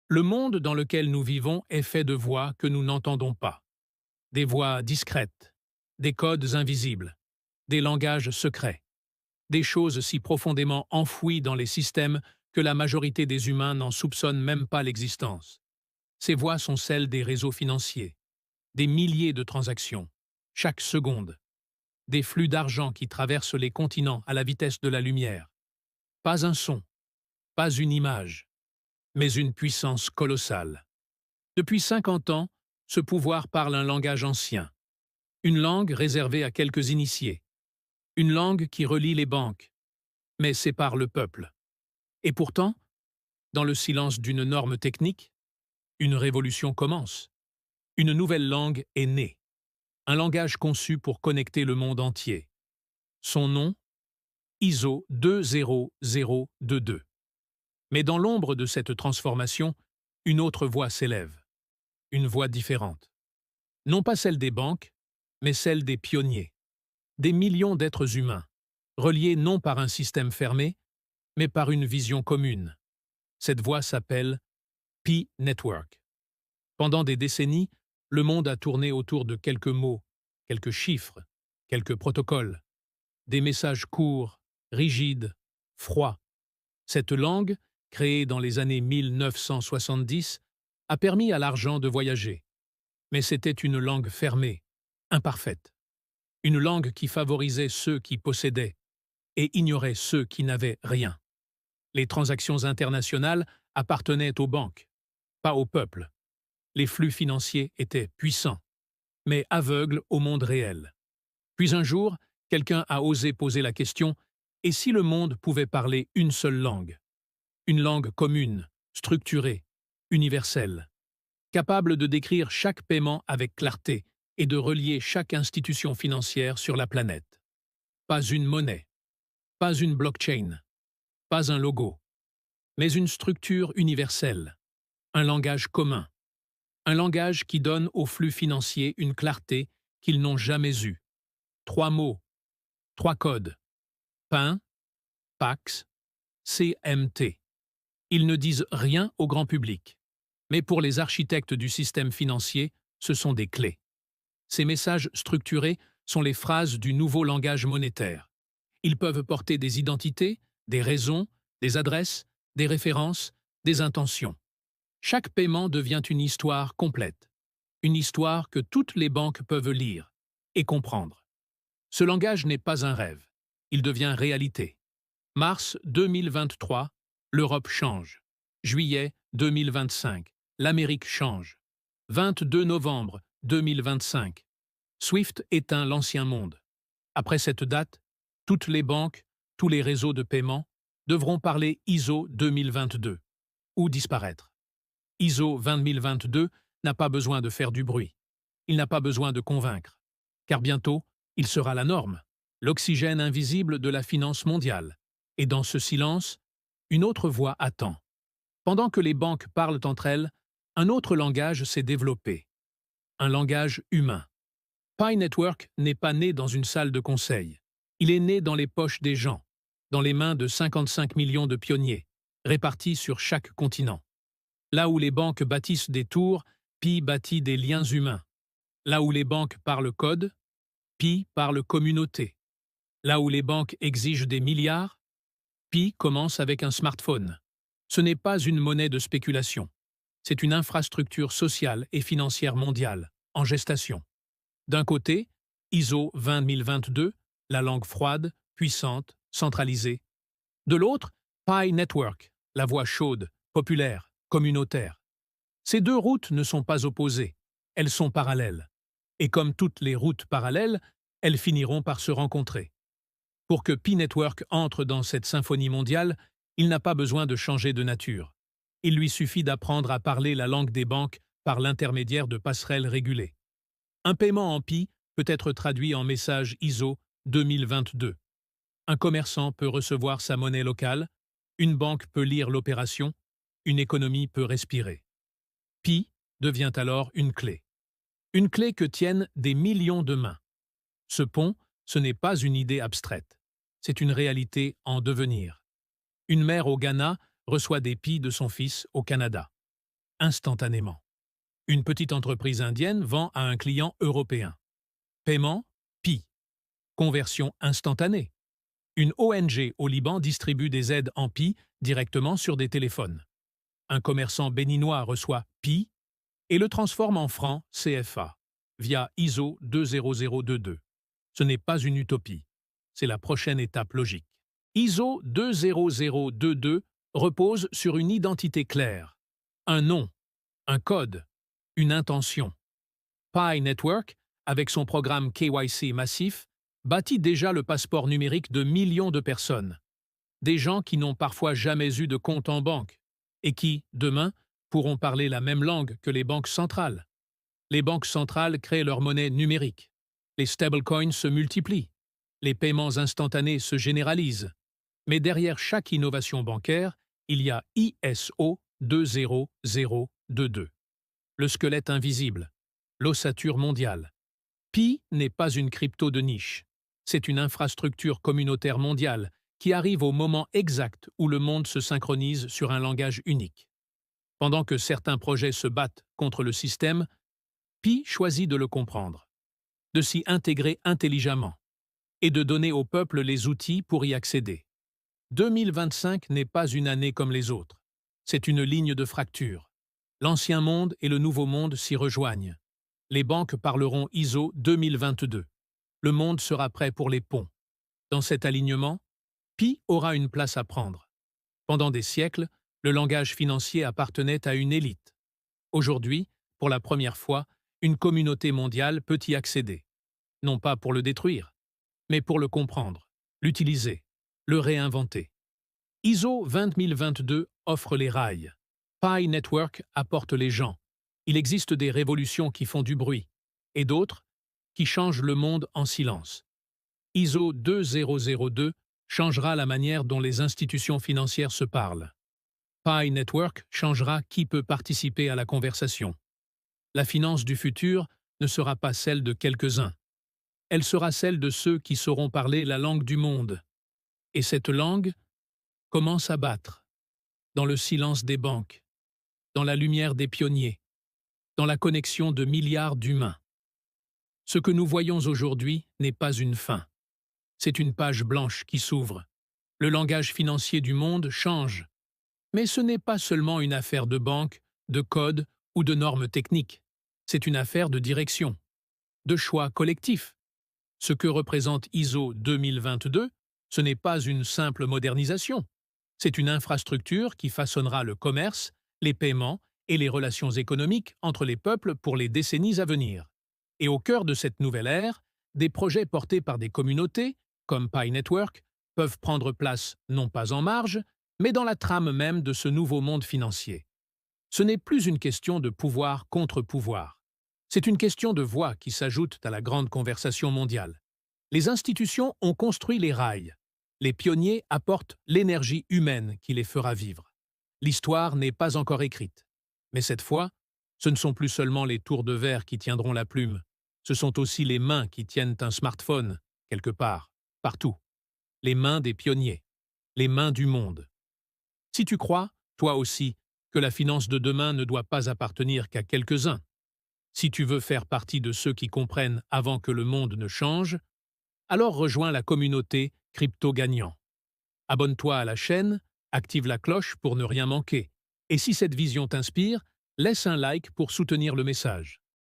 Le monde dans lequel nous vivons est fait de voix que nous n'entendons pas. Des voix discrètes, des codes invisibles, des langages secrets, des choses si profondément enfouies dans les systèmes que la majorité des humains n'en soupçonnent même pas l'existence. Ces voix sont celles des réseaux financiers, des milliers de transactions, chaque seconde, des flux d'argent qui traversent les continents à la vitesse de la lumière. Pas un son, pas une image, mais une puissance colossale. Depuis 50 ans, ce pouvoir parle un langage ancien, une langue réservée à quelques initiés, une langue qui relie les banques, mais sépare le peuple. Et pourtant, dans le silence d'une norme technique, une révolution commence. Une nouvelle langue est née, un langage conçu pour connecter le monde entier. Son nom, ISO 20022. Mais dans l'ombre de cette transformation, une autre voix s'élève, une voix différente. Non pas celle des banques, mais celle des pionniers, des millions d'êtres humains, reliés non par un système fermé, mais par une vision commune. Cette voie s'appelle Pi Network. Pendant des décennies, le monde a tourné autour de quelques mots, quelques chiffres, quelques protocoles, des messages courts, rigides, froids. Cette langue, créée dans les années 1970, a permis à l'argent de voyager. Mais c'était une langue fermée, imparfaite. Une langue qui favorisait ceux qui possédaient et ignorait ceux qui n'avaient rien. Les transactions internationales appartenaient aux banques, pas au peuple. Les flux financiers étaient puissants, mais aveugles au monde réel. Puis un jour, quelqu'un a osé poser la question: et si le monde pouvait parler une seule langue? Une langue commune, structurée, universelle, capable de décrire chaque paiement avec clarté et de relier chaque institution financière sur la planète. Pas une monnaie, pas une blockchain, pas un logo, mais une structure universelle, un langage commun, un langage qui donne aux flux financiers une clarté qu'ils n'ont jamais eue. 3 mots, 3 codes, PIN, PAX, CMT. Ils ne disent rien au grand public, mais pour les architectes du système financier, ce sont des clés. Ces messages structurés sont les phrases du nouveau langage monétaire. Ils peuvent porter des identités, des raisons, des adresses, des références, des intentions. Chaque paiement devient une histoire complète, une histoire que toutes les banques peuvent lire et comprendre. Ce langage n'est pas un rêve, il devient réalité. Mars 2023, l'Europe change. Juillet 2025, l'Amérique change. 22 novembre 2025, SWIFT éteint l'ancien monde. Après cette date, toutes les banques, tous les réseaux de paiement devront parler ISO 2022 ou disparaître. ISO 20022 n'a pas besoin de faire du bruit. Il n'a pas besoin de convaincre. Car bientôt, il sera la norme, l'oxygène invisible de la finance mondiale. Et dans ce silence, une autre voix attend. Pendant que les banques parlent entre elles, un autre langage s'est développé. Un langage humain. Pi Network n'est pas né dans une salle de conseil. Il est né dans les poches des gens, dans les mains de 55 millions de pionniers, répartis sur chaque continent. Là où les banques bâtissent des tours, Pi bâtit des liens humains. Là où les banques parlent code, Pi parle communauté. Là où les banques exigent des milliards, Pi commence avec un smartphone. Ce n'est pas une monnaie de spéculation. C'est une infrastructure sociale et financière mondiale, en gestation. D'un côté, ISO 20022, la langue froide, puissante, centralisée. De l'autre, Pi Network, la voix chaude, populaire, communautaire. Ces deux routes ne sont pas opposées, elles sont parallèles. Et comme toutes les routes parallèles, elles finiront par se rencontrer. Pour que Pi Network entre dans cette symphonie mondiale, il n'a pas besoin de changer de nature. Il lui suffit d'apprendre à parler la langue des banques par l'intermédiaire de passerelles régulées. Un paiement en Pi peut être traduit en message ISO 2022. Un commerçant peut recevoir sa monnaie locale, une banque peut lire l'opération, une économie peut respirer. Pi devient alors une clé. Une clé que tiennent des millions de mains. Ce pont, ce n'est pas une idée abstraite. C'est une réalité en devenir. Une mère au Ghana reçoit des Pi de son fils au Canada. instantanément. Une petite entreprise indienne vend à un client européen. Paiement, Pi. Conversion instantanée. Une ONG au Liban distribue des aides en Pi directement sur des téléphones. Un commerçant béninois reçoit Pi et le transforme en francs CFA via ISO 20022. Ce n'est pas une utopie, c'est la prochaine étape logique. ISO 20022 repose sur une identité claire, un nom, un code, une intention. Pi Network, avec son programme KYC massif, bâtit déjà le passeport numérique de millions de personnes. Des gens qui n'ont parfois jamais eu de compte en banque et qui, demain, pourront parler la même langue que les banques centrales. Les banques centrales créent leur monnaie numérique. Les stablecoins se multiplient. Les paiements instantanés se généralisent. Mais derrière chaque innovation bancaire, il y a ISO 20022. Le squelette invisible, l'ossature mondiale. Pi n'est pas une crypto de niche. C'est une infrastructure communautaire mondiale qui arrive au moment exact où le monde se synchronise sur un langage unique. Pendant que certains projets se battent contre le système, Pi choisit de le comprendre, de s'y intégrer intelligemment et de donner au peuple les outils pour y accéder. 2025 n'est pas une année comme les autres. C'est une ligne de fracture. L'ancien monde et le nouveau monde s'y rejoignent. Les banques parleront ISO 2022. Le monde sera prêt pour les ponts. Dans cet alignement, Pi aura une place à prendre. Pendant des siècles, le langage financier appartenait à une élite. Aujourd'hui, pour la première fois, une communauté mondiale peut y accéder. Non pas pour le détruire, mais pour le comprendre, l'utiliser, le réinventer. ISO 20022 offre les rails. Pi Network apporte les gens. Il existe des révolutions qui font du bruit, et d'autres qui changent le monde en silence. ISO 2002 changera la manière dont les institutions financières se parlent. Pi Network changera qui peut participer à la conversation. La finance du futur ne sera pas celle de quelques-uns. Elle sera celle de ceux qui sauront parler la langue du monde. Et cette langue commence à battre, dans le silence des banques, dans la lumière des pionniers, dans la connexion de milliards d'humains. Ce que nous voyons aujourd'hui n'est pas une fin. C'est une page blanche qui s'ouvre. Le langage financier du monde change. Mais ce n'est pas seulement une affaire de banque, de code ou de normes techniques. C'est une affaire de direction, de choix collectifs. Ce que représente ISO 2022, ce n'est pas une simple modernisation. C'est une infrastructure qui façonnera le commerce, les paiements et les relations économiques entre les peuples pour les décennies à venir. Et au cœur de cette nouvelle ère, des projets portés par des communautés, comme Pi Network, peuvent prendre place non pas en marge, mais dans la trame même de ce nouveau monde financier. Ce n'est plus une question de pouvoir contre pouvoir. C'est une question de voix qui s'ajoute à la grande conversation mondiale. Les institutions ont construit les rails. Les pionniers apportent l'énergie humaine qui les fera vivre. L'histoire n'est pas encore écrite. Mais cette fois, ce ne sont plus seulement les tours de verre qui tiendront la plume. Ce sont aussi les mains qui tiennent un smartphone, quelque part, partout. Les mains des pionniers. Les mains du monde. Si tu crois, toi aussi, que la finance de demain ne doit pas appartenir qu'à quelques-uns, si tu veux faire partie de ceux qui comprennent avant que le monde ne change, alors rejoins la communauté Crypto Gagnant. Abonne-toi à la chaîne, active la cloche pour ne rien manquer. Et si cette vision t'inspire, laisse un like pour soutenir le message.